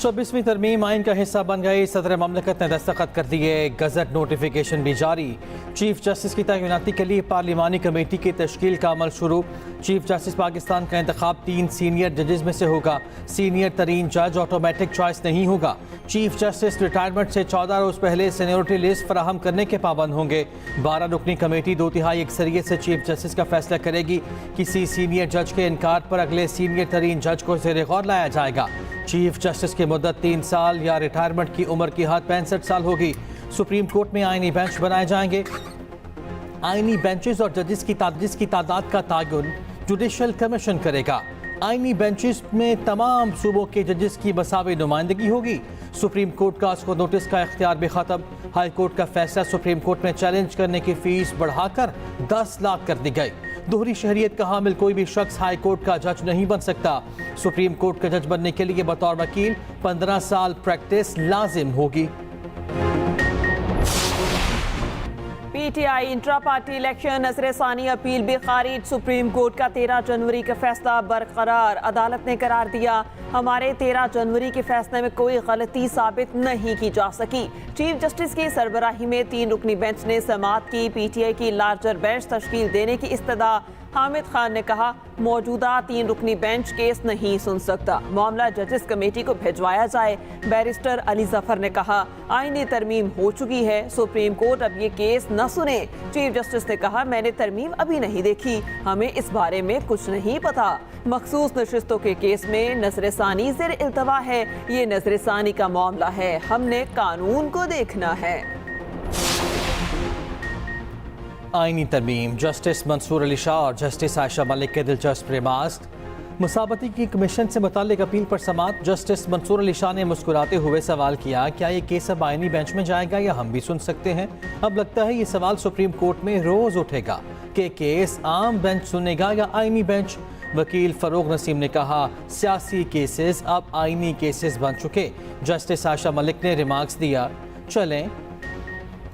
26वीं तरमीम आइन का हिस्सा बन गई। सदर ममलकत ने दस्तखत कर दिए। गजट नोटिफिकेशन भी जारी। चीफ जस्टिस की तैनाती के लिए पार्लिमानी कमेटी की तश्कील का अमल शुरू। चीफ जस्टिस पाकिस्तान का इंतखाब 3 सीनियर जजेस में से होगा। सीनियर तरीन जज ऑटोमेटिक चॉइस नहीं होगा। चीफ जस्टिस रिटायरमेंट से 14 रोज पहले सीनियरिटी लिस्ट फराहम करने के पाबंद होंगे। 12 रुकनी कमेटी 2/3 अक्सरियत से चीफ जस्टिस का फैसला करेगी। किसी सीनियर जज के इनकार पर अगले सीनियर तरीन जज को ज़ेर गौर लाया जाएगा। चीफ जस्टिस की मुद्दत 3 साल या रिटायरमेंट की उम्र की हद 65 साल होगी। सुप्रीम कोर्ट में आईनी बेंच बनाए जाएंगे। आईनी बेंचेस और जजेस की तादाद का तयन जुडिशल कमीशन करेगा। आईनी बेंचेस में तमाम सूबों के जजेस की मसावी नुमाइंदगी होगी। सुप्रीम कोर्ट का उसको नोटिस का इख्तियार भी खत्म। हाई कोर्ट का फैसला सुप्रीम कोर्ट में चैलेंज करने की फीस बढ़ाकर 10 लाख कर दी गई। दोहरी शहरियत का हामिल कोई भी शख्स हाई कोर्ट का जज नहीं बन सकता। सुप्रीम कोर्ट का जज बनने के लिए बतौर वकील 15 साल प्रैक्टिस लाजिम होगी। पीटीआई इंट्रा पार्टी इलेक्शन नजरसानी अपील भी खारिज। सुप्रीम कोर्ट का 13 जनवरी का फैसला बरकरार। अदालत ने करार दिया हमारे 13 जनवरी के फैसले में कोई गलती साबित नहीं की जा सकी। चीफ जस्टिस की सरबराही में 3 रुकनी बेंच ने समाअत की। पीटीआई की लार्जर बेंच तश्कील देने की इस्तदा। हामिद खान ने कहा मौजूदा 3 रुकनी बेंच केस नहीं सुन सकता, मामला जजेस कमेटी को भिजवाया जाए। बैरिस्टर अली जफर ने कहा आईनी तरमीम हो चुकी है, सुप्रीम कोर्ट अब ये केस न सुने। चीफ जस्टिस ने कहा मैंने तरमीम अभी नहीं देखी, हमें इस बारे में कुछ नहीं पता। मखसूस नशिस्तों के केस में नजरसानी ज़ेर इल्तवा है। ये नजरसानी का मामला है, हमने कानून को देखना है। आईनी तरमीम। जस्टिस मंसूर अली शाह और जस्टिस आयशा मलिक के दिलचस्प रिमार्क्स। मुसाबती की कमीशन से मुताल्लिक अपील पर समाअत। जस्टिस मंसूर अली शाह ने मुस्कुराते हुए सवाल किया क्या ये केस अब आईनी बेंच में जाएगा या हम भी सुन सकते हैं। अब लगता है ये सवाल सुप्रीम कोर्ट में रोज उठेगा कि केस आम बेंच सुनेगा या आईनी बेंच। वकील फरोग नसीम ने कहा सियासी केसेस अब आईनी केसेस बन चुके। जस्टिस आयशा मलिक ने रिमार्क्स दिया चलें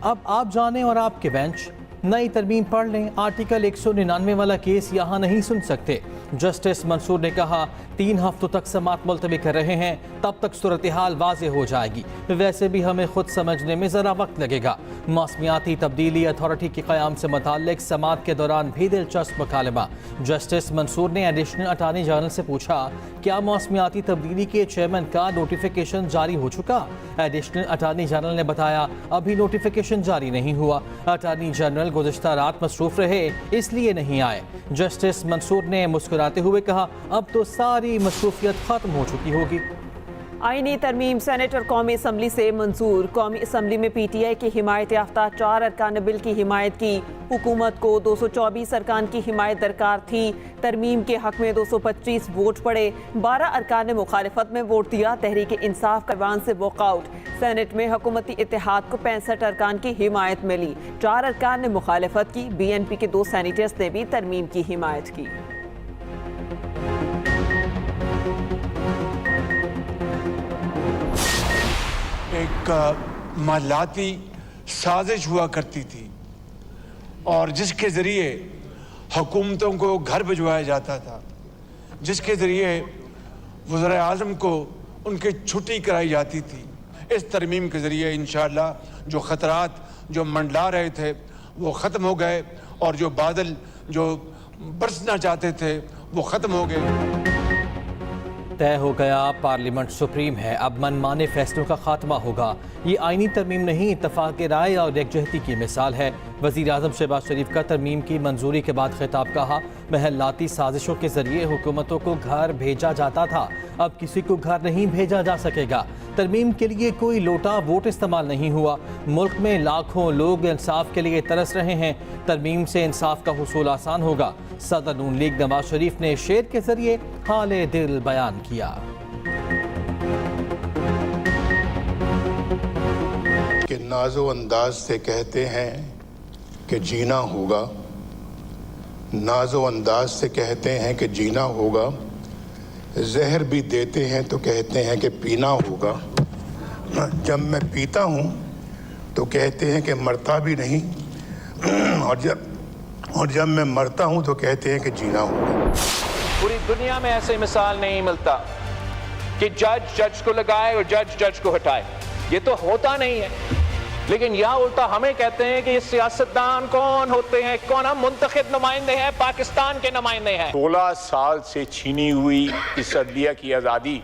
अब आप जानें और आपके बेंच नई तरमीम पढ़ लें। आर्टिकल 199 वाला केस यहाँ नहीं सुन सकते। जस्टिस मंसूर ने कहा 3 हफ्तों तक समाअत मुलतवी कर रहे हैं, तब तक सूरत हाल वाज़ेह हो जाएगी। वैसे भी हमें खुद समझने में ज़रा वक्त लगेगा। मौसमियाती तब्दीली अथॉरिटी के क़याम से मुताल्लिक समाअत के दौरान भी दिलचस्प मुकालमा। जस्टिस मंसूर ने एडिशनल अटॉर्नी जनरल से पूछा क्या मौसमियाती तब्दीली के चेयरमैन का नोटिफिकेशन जारी हो चुका। एडिशनल अटॉर्नी जनरल ने बताया अभी नोटिफिकेशन जारी नहीं हुआ। अटॉर्नी जनरल गुज़िश्ता रात मसरूफ रहे इसलिए नहीं आए। जस्टिस मंसूर ने मुस्कुराते हुए कहा अब तो सारी मसरूफियत खत्म हो चुकी होगी। आईनी तरमीम सेनेट और कौमी असम्बली से मंजूर। कौमी असम्बली में पीटीआई की हिमायत याफ्ता 4 अरकान बिल की हिमायत की। हुकूमत को 224 अरकान की हिमायत दरकार थी। तरमीम के हक में 225 वोट पड़े। 12 अरकान ने मुखालिफत में वोट दिया। तहरीक इंसाफ का बयान से वॉकआउट। सेनेट में हुकूमती इत्तेहाद को 65 अरकान की हिमायत मिली। 4 अरकान ने मुखालिफत की। BNP के 2 सेनेटर्स ने भी तरमीम की हिमायत की। एक मालाती साजिश हुआ करती थी और जिसके ज़रिए हुकूमतों को घर भिजवाया जाता था, जिसके ज़रिए वज़ीर आज़म को उनकी छुट्टी कराई जाती थी। इस तरमीम के ज़रिए इंशाअल्लाह जो ख़तरात जो मंडला रहे थे वो ख़त्म हो गए और जो बादल जो बरसना चाहते थे वो ख़त्म हो गए। तय हो गया पार्लियामेंट सुप्रीम है, अब मनमाने फैसलों का खात्मा होगा। ये आईनी तरमीम नहीं इत्तफाक राय और यकजहती की मिसाल है। वज़ीर आज़म शहबाज शरीफ का तरमीम की मंजूरी के बाद खिताब कहा महलाती साजिशों के जरिए हुकूमतों को घर भेजा जाता था, अब किसी को घर नहीं भेजा जा सकेगा। तरमीम के लिए कोई लोटा वोट इस्तेमाल नहीं हुआ। मुल्क में लाखों लोग इंसाफ के लिए तरस रहे हैं। तरमीम से इंसाफ का हुसूल आसान होगा। सदर नून लीग नवाज शरीफ ने शेर के जरिए हाले दिल बयान किया कि नाजो अंदाज से कहते हैं कि जीना होगा, नाजो अंदाज से कहते हैं कि जीना होगा, जहर भी देते हैं तो कहते हैं कि पीना होगा। जब मैं पीता हूँ तो कहते हैं कि मरता भी नहीं, और जब मैं मरता हूँ तो कहते हैं कि जीना होगा। पूरी दुनिया में ऐसे मिसाल नहीं मिलता कि जज को लगाए और जज को हटाए। ये तो होता नहीं है, लेकिन यहाँ उल्टा हमें कहते हैं कि ये सियासतदान कौन होते हैं, कौन हम मुंतखब नुमाइंदे हैं, पाकिस्तान के नुमाइंदे हैं। 16 साल से छीनी हुई इस अदलिया की आज़ादी,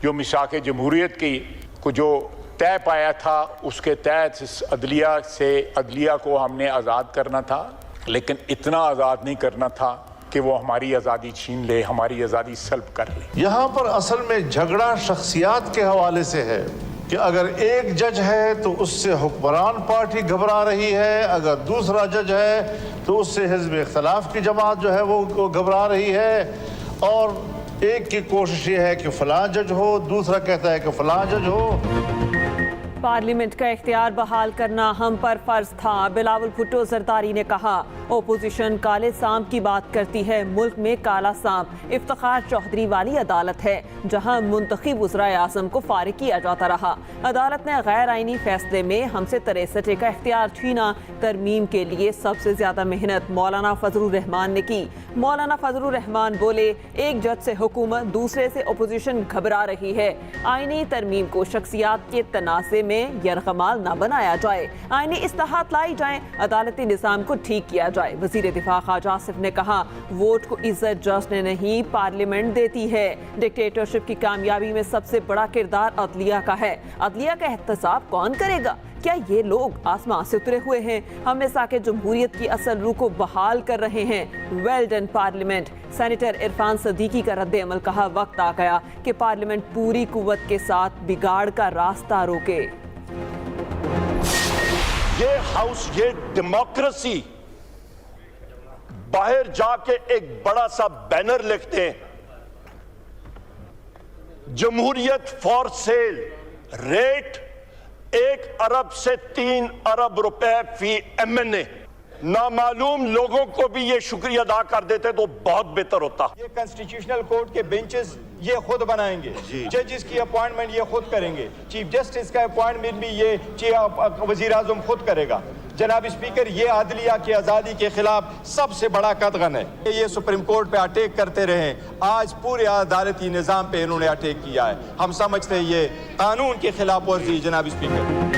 जो मिसाक जमहूरियत की को जो तय पाया था, उसके तहत इस अदलिया को हमने आज़ाद करना था, लेकिन इतना आज़ाद नहीं करना था कि वो हमारी आज़ादी छीन ले, हमारी आज़ादी सल्ब कर ले। यहाँ पर असल में झगड़ा शख्सियात के हवाले से है कि अगर एक जज है तो उससे हुक्मरान पार्टी घबरा रही है, अगर दूसरा जज है तो उससे हिज़्ब इख्तिलाफ की जमात जो है वो घबरा रही है, और एक की कोशिश ये है कि फलां जज हो, दूसरा कहता है कि फलां जज हो। पार्लियामेंट का इख्तियार बहाल करना हम पर फर्ज था, बिलावल भुट्टो जरदारी ने कहा। ओपोजिशन काले सांप की बात करती है, मुल्क में काला सांप इफ्तिखार चौधरी वाली अदालत है, जहां मुंतखब वज़ीर आज़म को फारिग किया जाता रहा। अदालत ने गैर आइनी फैसले में हमसे 63 का इख्तियार छीना। तरमीम के लिए सबसे ज्यादा मेहनत मौलाना फजलुर रहमान ने की। मौलाना फजलुर रहमान बोले, एक जज से हुकूमत, दूसरे से ओपोजिशन घबरा रही है। आइनी तरमीम को शख्सियात के तनाज़े में यरगमाल न बनाया जाए, आइनी इस्लाहात लाई जाए, अदालती निज़ाम को ठीक किया जाए। वज़ीर दिफा ख्वाजा आसिफ ने कहा, वोट को इज्जत जज ने नहीं पार्लियामेंट देती है। डिक्टेटरशिप की कामयाबी में सबसे बड़ा किरदार अदलिया का है। अदलिया का एहतसाब कौन करेगा? क्या ये लोग आसमान से उतरे हुए हैं? हम मिसाक जमहूरियत की असल रूह को बहाल कर रहे हैं। Well done parliament. Senator Irfan Siddiqui का रद्द अमल। कहा, वक्त आ गया कि पार्लियामेंट पूरी कुव्वत के साथ बिगाड़ का रास्ता रोके। ये हाउस, ये डेमोक्रेसी बाहर जाके एक बड़ा सा बैनर लिखते हैं, जमहूरियत फॉर सेल, रेट 1 अरब से 3 अरब रुपए फी एमएनए। नामालूम लोगों को भी ये शुक्रिया अदा कर देते तो बहुत बेहतर होता। ये कॉन्स्टिट्यूशनल कोर्ट के बेंचेस ये खुद बनाएंगे, जजेस की अपॉइंटमेंट ये खुद करेंगे, चीफ जस्टिस का अपॉइंटमेंट भी ये वजीर आजम खुद करेगा। जनाब स्पीकर, ये अदलिया की आज़ादी के खिलाफ सबसे बड़ा कदगन है। ये सुप्रीम कोर्ट पे अटैक करते रहे, आज पूरे अदालती निज़ाम पे इन्होंने अटैक किया है। हम समझते हैं ये कानून के खिलाफ वर्जी। जनाब स्पीकर,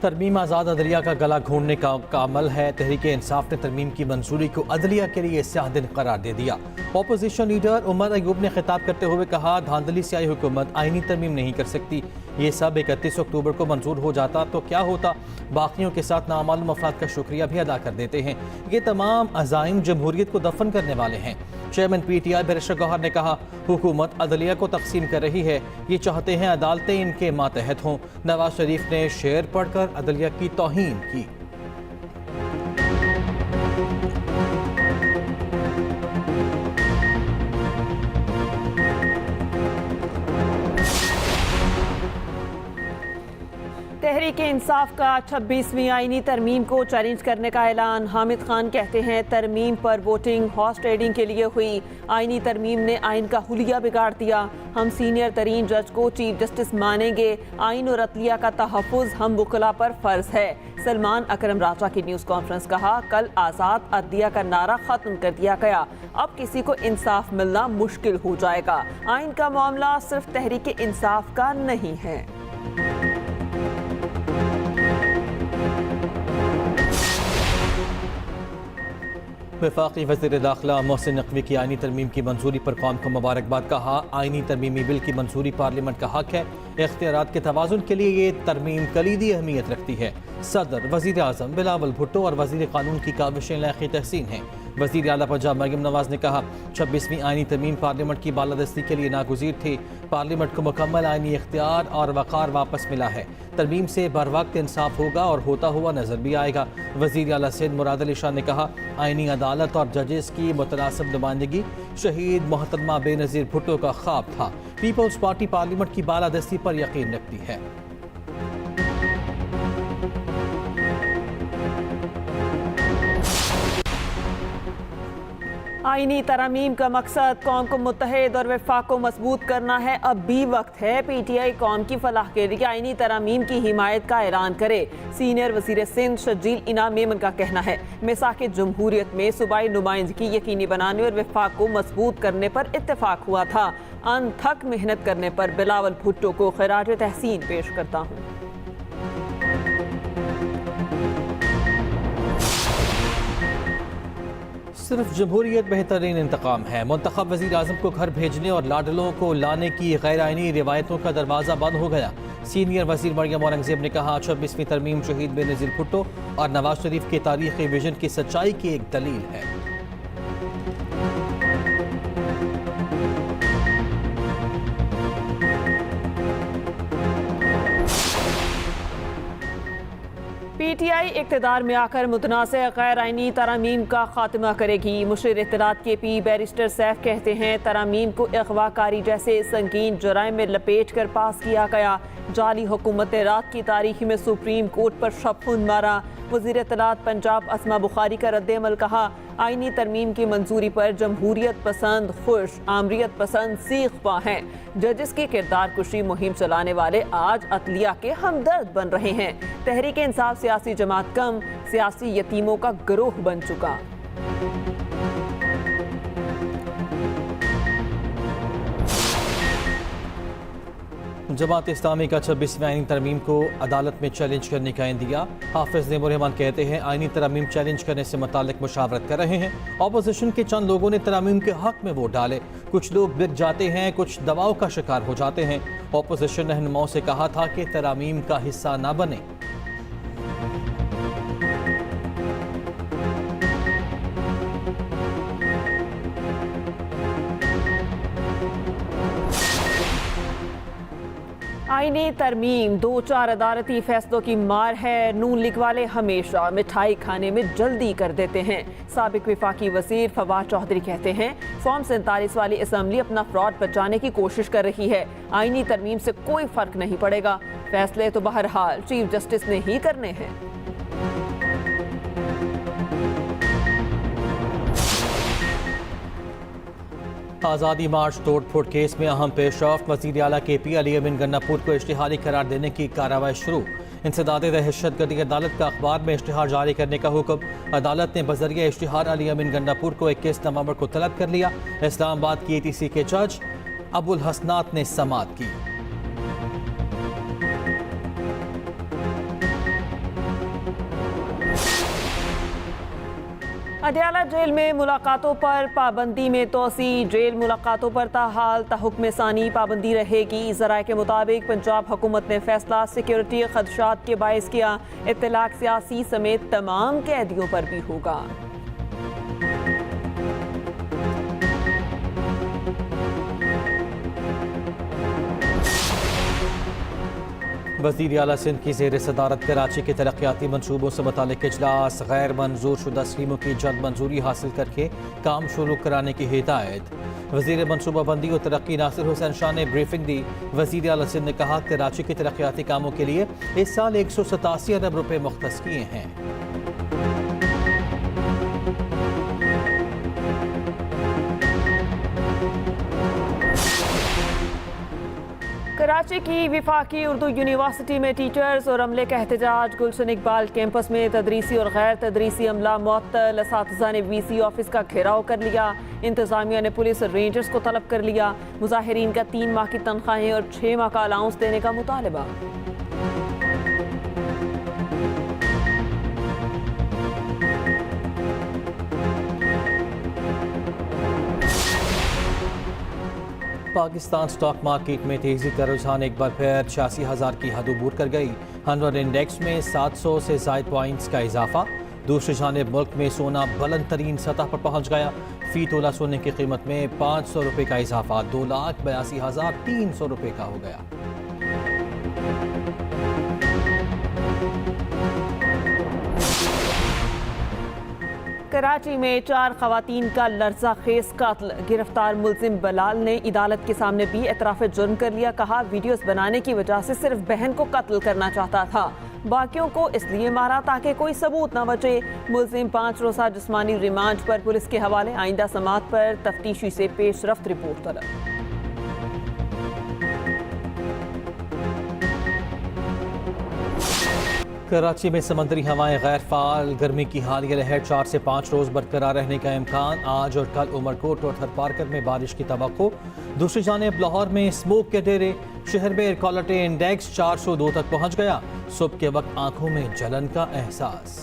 तरमीम आज़ाद अदलिया का गला घोंटने का अमल है। तहरीक इंसाफ ने तरमीम की मंजूरी को अदलिया के लिए स्याह दिन करार दे दिया। अपोजिशन लीडर उमर अयूब ने खिताब करते हुए कहा, धांधली से आई हुकूमत आईनी तरमीम नहीं कर सकती। ये सब 31 अक्टूबर को मंजूर हो जाता तो क्या होता? बाकियों के साथ नामालूम अफराद का शुक्रिया भी अदा कर देते हैं। ये तमाम अज़ाइम जमहूरियत को दफन करने वाले हैं। चेयरमैन PTI बैरिस्टर गौहर ने कहा, हुकूमत अदलिया को तकसीम कर रही है। ये चाहते हैं अदालतें इनके मातहत हों। नवाज शरीफ ने शेर पढ़कर अदलिया की तौहीन की। तहरीक इंसाफ का 26वीं आईनी तरमीम को चैलेंज करने का ऐलान। हामिद खान कहते हैं, तरमीम पर वोटिंग हॉर्स ट्रेडिंग के लिए हुई। आईनी तरमीम ने आइन का हुलिया बिगाड़ दिया। हम सीनियर तरीन जज को चीफ जस्टिस मानेंगे। आइन और अदलिया का तहफ़्फ़ुज़ हम वकला पर फ़र्ज है। सलमान अकरम राजा की न्यूज़ कॉन्फ्रेंस। कहा, कल आज़ाद अदलिया का नारा ख़त्म कर दिया गया, अब किसी को इंसाफ मिलना मुश्किल हो जाएगा। आइन का मामला सिर्फ तहरीक इंसाफ का नहीं है। वफाकी वज़ीर दाखिला मोहसिन नकवी की आइनी तरमीम की मंजूरी पर कौम को मुबारकबाद। कहा, आइनी तरमीमी बिल की मंजूरी पार्लियामेंट का हक है। इख्तियारात के तवाज़ुन के लिए ये तरमीम कलीदी अहमियत रखती है। सदर, वज़ीर आज़म बिलावल भुट्टो और वज़ीर कानून की काविशें लायक़ तहसीन हैं। वज़ीर आला पंजाब मरियम नवाज़ ने कहा, 26वीं आइनी तरमीम पार्लियामेंट की बालादस्ती के लिए नागुज़ीर थी। पार्लियामेंट को मुकम्मल आइनी इख्तियार और वक़ार वापस मिला है। तरमीम से बर वक्त इंसाफ होगा और होता हुआ नजर भी आएगा। वज़ीर आला सिंध मुराद अली शाह ने कहा, आइनी अदालत और जजेस की मुतनासिब नुमाइंदगी शहीद मोहतरमा बेनज़ीर भुट्टो का ख्वाब था। पीपल्स पार्टी पार्लियामेंट की बालादस्ती पर यकीन रखती है। आईनी तरमीम का मकसद कौम को मुत्तहिद और वफाक को मजबूत करना है। अब भी वक्त है PTI कौम की फलाह के लिए आईनी तरमीम की हिमायत का ऐलान करे। सीनियर वजीर सिंध शजील इनाम मेमन का कहना है मिसाक जमहूरियत में सूबाई नुमाइंदगी यकीनी बनाने और वफाक को मजबूत करने पर इत्तेफाक हुआ था। अनथक मेहनत करने पर बिलावल भुट्टो को खिराज तहसीन पेश करता हूँ। सिर्फ जमहूरियत बेहतरीन इंतकाम है। मुंतखब वज़ीर आज़म को घर भेजने और लाडलों को लाने की गैर आइनी रिवायतों का दरवाज़ा बंद हो गया। सीनियर वज़ीर मरियम औरंगज़ेब ने कहा 26वीं तरमीम शहीद बेनज़ीर भुट्टो और नवाज शरीफ के तारीख़ी विजन की सच्चाई की एक दलील है। PTI इक़्तिदार में आकर मुतनाज़ गैर आइनी तरामीम का खात्मा करेगी। मुशीर इत्तलात KP बैरिस्टर सैफ कहते हैं तरामीम को अगवाकारी जैसे संगीन जराइम में लपेट कर पास किया गया। जाली हुकूमत ने रात की तारीख में सुप्रीम कोर्ट पर शबखुन मारा। वज़ीर इत्तलात पंजाब अस्मा बुखारी का रद्द-ए-अमल कहा आईनी तरमीम की मंजूरी पर जमहूरियत पसंद खुश, आमरीत पसंद सीख पा हैं। जजेस की किरदार कुशी मुहिम चलाने वाले आज अदलिया के हमदर्द बन रहे हैं। तहरीक इंसाफ सियासी जमात कम, सियासी यतीमों का गिरोह बन चुका। जमात इस्लामी का 26वीं आईनी तरमीम को अदालत में चैलेंज करने का इंदिया। हाफिज नेमुरहमान कहते हैं आईनी तरमीम चैलेंज करने से मुतालिक मुशावरत कर रहे हैं। अपोजिशन के चंद लोगों ने तरमीम के हक में वोट डाले। कुछ लोग बिक जाते हैं, कुछ दबाव का शिकार हो जाते हैं। अपोजिशन रहनुमाओं से कहा था कि तरमीम का हिस्सा न बने। आईनी तरमीम 2-4 अदालती फैसलों की मार है। नून लीग वाले हमेशा मिठाई खाने में जल्दी कर देते हैं। साबिक वफाकी वजीर फवाद चौधरी कहते हैं फॉर्म 47 वाली असम्बली अपना फ्रॉड बचाने की कोशिश कर रही है। आईनी तरमीम से कोई फर्क नहीं पड़ेगा। फैसले तो बहरहाल चीफ जस्टिस ने ही करने हैं। आज़ादी मार्च तोड़ फोड़ केस में अहम पेशरफ्त। वज़ीर आला KP अली अमीन गन्नापुर को इश्तिहारी करार देने की कार्रवाई शुरू। इंसदाद दहशतगर्दी अदालत का अखबार में इश्तिहार जारी करने का हुक्म। अदालत ने बजरिया इश्तिहार अली अमीन गन्नापुर को 21 नवंबर को तलब कर लिया। इस्लामाबाद की ATC के जज अबुल हसनात ने समाअत की। अडयाला जेल में मुलाकातों पर पाबंदी में तोसी। जेल मुलाकातों पर ताहाल तहुक्म सानी पाबंदी रहेगी। ज़राए के मुताबिक पंजाब हुकूमत ने फैसला सिक्योरिटी खदशात के बायस किया। इत्तलाक सियासी समेत तमाम कैदियों पर भी होगा। वज़ीर आला सिंध की ज़ेर सदारत कराची के तरक्याती मनसूबों से मुतालिक इजलास। गैर मंजूर शुदा स्कीमों की जल्द मंजूरी हासिल करके काम शुरू कराने की हिदायत। वज़ीर मनसूबाबंदी और तरक्की नासिर हुसैन शाह ने ब्रीफिंग दी। वज़ीर आला सिंध ने कहा कराची के तरक्याती कामों के लिए इस साल 187 अरब रुपये मुख्तस किए हैं। कराची की विफाकी उर्दू यूनिवर्सिटी में टीचर्स और अमले का एहतजाज। गुलशन इकबाल कैंपस में तदरीसी और गैर तदरीसी अमला मुअत्तल। असातिज़ा ने VC ऑफिस का घेराव कर लिया। इंतजामिया ने पुलिस और रेंजर्स को तलब कर लिया। मुजाहिरीन का 3 माह की तनख्वाहें और 6 माह का अलाउंस देने का मुतालबा। पाकिस्तान स्टॉक मार्केट में तेजी का रुझान एक बार फिर 86,000 की हद अबूर कर गई। 100 इंडेक्स में 700 से ज़ायद पॉइंट्स का इजाफा। दूसरी जानिब मुल्क में सोना बुलंद तरीन सतह पर पहुंच गया। फी तोला सोने की कीमत में 500 रुपये का इजाफा 2,82,300 रुपये का हो गया। कराची में 4 खवातीन का लर्जा खेज कत्ल। गिरफ्तार मुलजिम बलाल ने अदालत के सामने भी एतराफ़ जुर्म कर लिया। कहा वीडियोस बनाने की वजह से सिर्फ बहन को कत्ल करना चाहता था। बाकियों को इसलिए मारा ताकि कोई सबूत न बचे। मुलजिम 5 रोज़ा जिस्मानी रिमांड पर पुलिस के हवाले। आइंदा समाअत पर तफ्तीशी से पेशरफ्त रिपोर्ट तलब। कराची में समंदरी हवाएं गैर फाल, गर्मी की हालिया लहर 4 से 5 रोज़ बरकरार रहने का इम्कान। आज और कल उमरकोट और थरपारकर में बारिश की तवक्को। दूसरी जानिब लाहौर में स्मोक के डेरे। शहर में एयर क्वालिटी इंडेक्स 402 तक पहुंच गया। सुबह के वक्त आंखों में जलन का एहसास।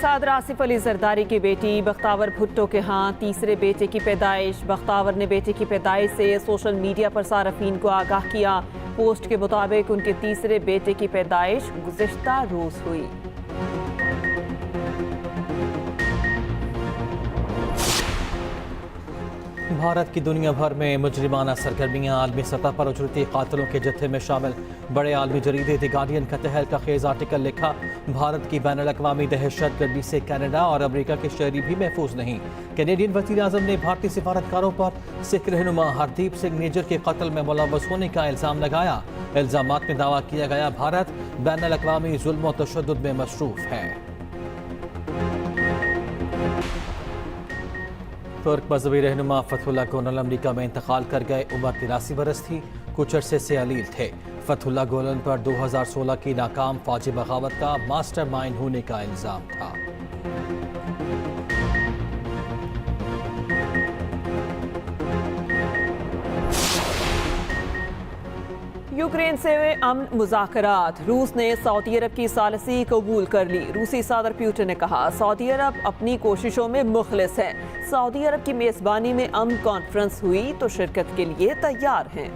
सादर आसिफ अली जरदारी की बेटी बख्तावर भुट्टो के यहाँ तीसरे बेटे की पैदाइश। बख्तावर ने बेटे की पैदाइश से सोशल मीडिया पर सारफीन को आगाह किया। पोस्ट के मुताबिक उनके तीसरे बेटे की पैदाइश गुज़िश्ता रोज़ हुई। भारत की दुनिया भर में मुजरिमाना सरगर्मियाँ आलमी सतह पर उजरती कातलों के जत्थे में शामिल। बड़े आलमी जरीदे द गार्डियन का तहलका खेज आर्टिकल लिखा, भारत की बैन अल-अक़वामी दहशत गर्दी से कनाडा और अमेरिका के शहरी भी महफूज नहीं। कैनेडियन वज़ीर आज़म ने भारतीय सिफारतकारों पर सिख रहनुमा हरदीप सिंह निज्जर के कत्ल में मुलव्वस होने का इल्ज़ाम लगाया। इल्ज़ामात में दावा किया गया भारत बैन अल-अक़वामी जुल्म और तशद्दुद में मशरूफ़ है। तुर्क मजहबी रहनुमा फतहुल्लाह गोलन अमरीका में इंतकाल कर गए। उम्र 83 बरस थी। कुछ अरसे से अलील थे। फतहुल्लाह गोलन पर 2016 की नाकाम फौजी बगावत का मास्टरमाइंड होने का इल्ज़ाम था। यूक्रेन से अमन मुज़ाकरात। रूस ने सऊदी अरब की सालसी कबूल कर ली। रूसी सदर पुतिन ने कहा, सऊदी अरब अपनी कोशिशों में मुखलिस है। सऊदी अरब की मेज़बानी में अमन कॉन्फ्रेंस हुई तो शिरकत के लिए तैयार हैं।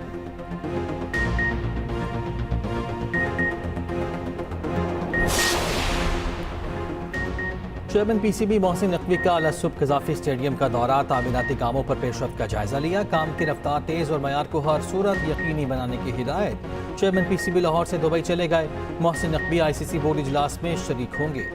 चेयरमैन पीसीबी मोहसिन नकवी का अलसुब कजाफी स्टेडियम का दौरा। तामीराती कामों पर पेशरफ्त का जायजा लिया। काम की रफ्तार तेज और मयार को हर सूरत यकीनी बनाने की हिदायत। चेयरमैन पीसीबी लाहौर से दुबई चले गए। मोहसिन नकवी आईसीसी बोर्ड इजलास में शरीक होंगे।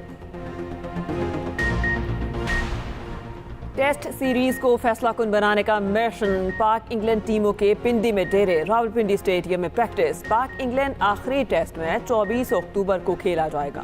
टेस्ट सीरीज को फैसला कुन बनाने का मिशन। पाक इंग्लैंड टीमों के पिंडी में डेरे। रावलपिंडी स्टेडियम में प्रैक्टिस। पाक इंग्लैंड आखिरी टेस्ट मैच 24 अक्टूबर को खेला जाएगा।